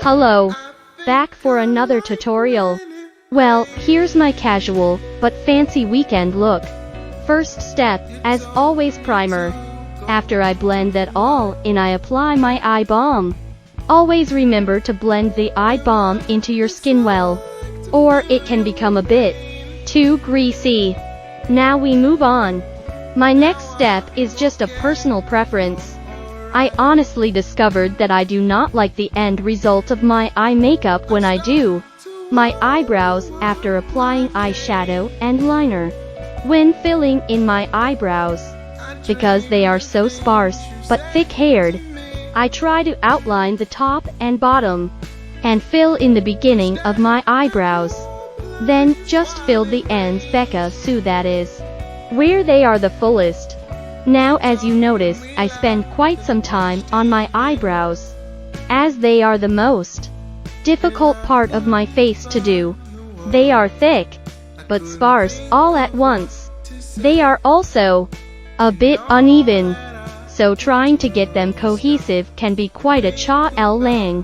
Hello, back for another tutorial. Well, here's my casual, but fancy weekend look. First step, as always, primer. After I blend that all in, I apply my eye balm. Always remember to blend the eye balm into your skin well, or it can become a bit too greasy. Now we move on. My next step is just a personal preference. I honestly discovered that I do not like the end result of my eye makeup when I do my eyebrows after applying eyeshadow and liner. When filling in my eyebrows, because they are so sparse but thick-haired, I try to outline the top and bottom and fill in the beginning of my eyebrows. Then just fill the ends so that is where they are the fullest. Now, as you notice, I spend quite some time on my eyebrows, as they are the most difficult part of my face to do. They are thick, but sparse all at once. They are also a bit uneven, so trying to get them cohesive can be quite a challenge.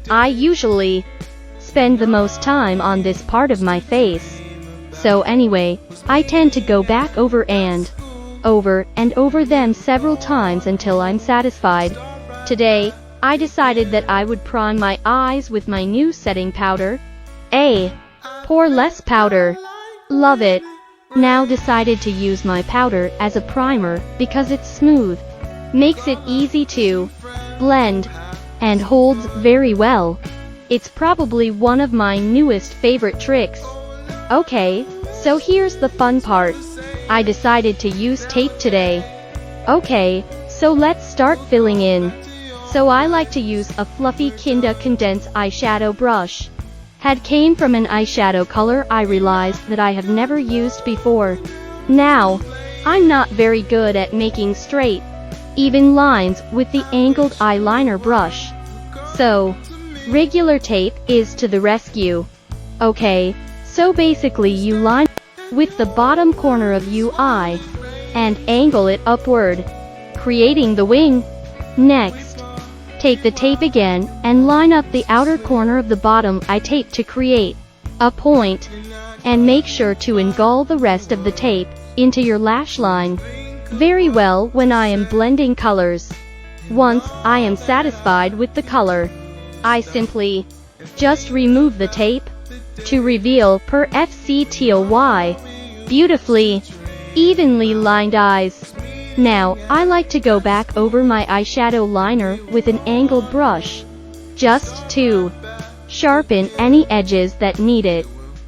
I usually spend the most time on this part of my face. So anyway, I tend to go back over and over them several times until I'm satisfied. Today, I decided that I would prime my eyes with my new setting powder, a Poreless powder. Love it. Now decided to use my powder as a primer because it's smooth, makes it easy to blend, and holds very well. It's probably one of my newest favorite tricks. Okay, so here's the fun part. I decided to use tape today. Okay, so let's start filling in. So I like to use a fluffy Kinda Condense eyeshadow brush. Had came from an eyeshadow color I realized that I have never used before. Now, I'm not very good at making straight, even lines with the angled eyeliner brush. So, regular tape is to the rescue. Okay, so basically you line with the bottom corner of your eye and angle it upward, creating the wing. Next, take the tape again and line up the outer corner of the bottom eye tape to create a point, and make sure to engulf the rest of the tape into your lash line very well when I am blending colors. Once I am satisfied with the color, I simply just remove the tape to reveal perfectly beautifully evenly lined eyes. Now, I like to go back over my eyeshadow liner with an angled brush, just to sharpen any edges that need it.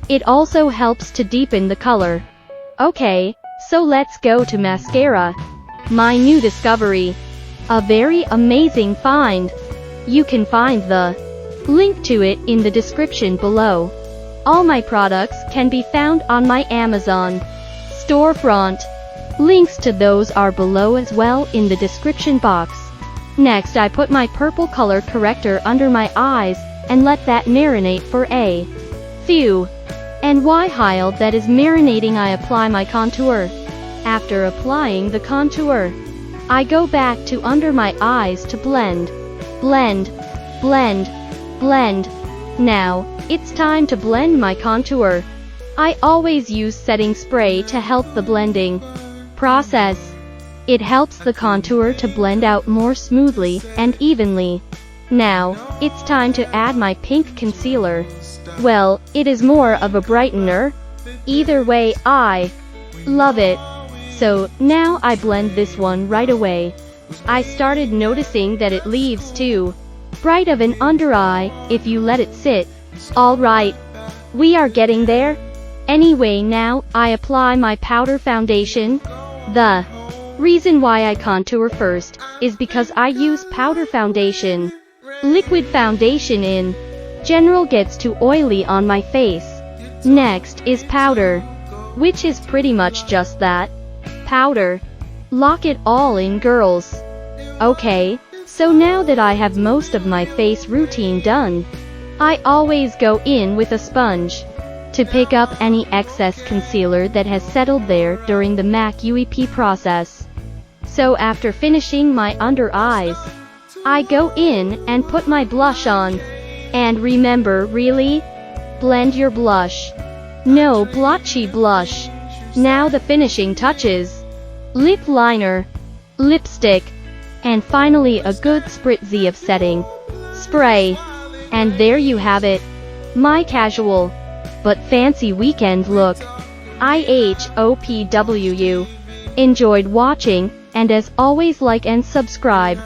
It also helps to deepen the color. Okay, so let's go to mascara. My new discovery. A very amazing find. You can find the link to it in the description below. All my products can be found on my Amazon storefront. Links to those are below as well in the description box. Next, I put my purple color corrector under my eyes and let that marinate for a few. And while that is marinating, I apply my contour. After applying the contour, I go back to under my eyes to blend. Now, it's time to blend my contour. I always use setting spray to help the blending process. It helps the contour to blend out more smoothly and evenly. Now, it's time to add my pink concealer. Well, it is more of a brightener. Either way, I love it. So, now I blend this one right away. I started noticing that it leaves too bright of an under eye if you let it sit. Alright, we are getting there. Anyway, now I apply my powder foundation. The reason why I contour first is because I use powder foundation. Liquid foundation in general gets too oily on my face. Next is powder, which is pretty much just that. Powder. Lock it all in, girls. Okay, so now that I have most of my face routine done, I always go in with a sponge to pick up any excess concealer that has settled there during the makeup process. So after finishing my under eyes, I go in and put my blush on. And remember, really? Blend your blush. No blotchy blush. Now the finishing touches. Lip liner, lipstick, and finally a good spritzy of setting spray. And there you have it. My casual but fancy weekend look. I hope you enjoyed watching, and as always, like and subscribe.